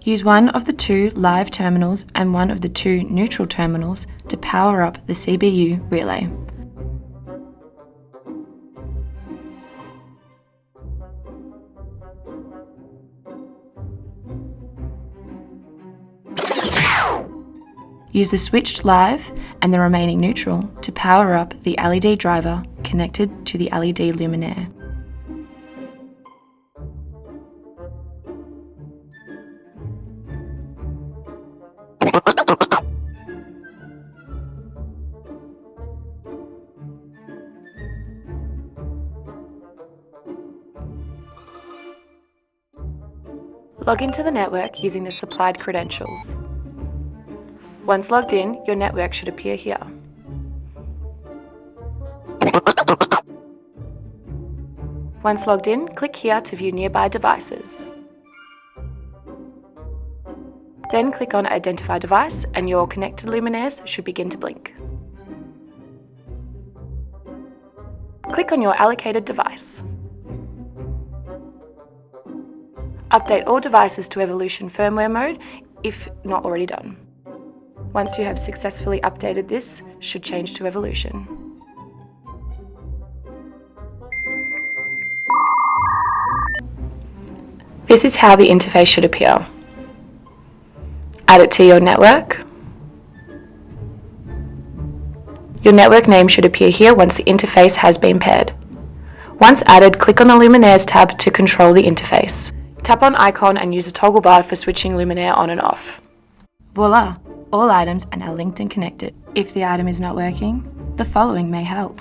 Use one of the two live terminals and one of the two neutral terminals to power up the CBU relay. Use the switched live and the remaining neutral to power up the LED driver connected to the LED luminaire. Log into the network using the supplied credentials. Once logged in, your network should appear here. Once logged in, click here to view nearby devices. Then click on Identify Device and your connected luminaires should begin to blink. Click on your allocated device. Update all devices to Evolution firmware mode if not already done. Once you have successfully updated this, should change to Evolution. This is how the interface should appear. Add it to your network. Your network name should appear here once the interface has been paired. Once added, click on the Luminaires tab to control the interface. Tap on icon and use the toggle bar for switching luminaire on and off. Voila! All items are now linked and connected. If the item is not working, the following may help.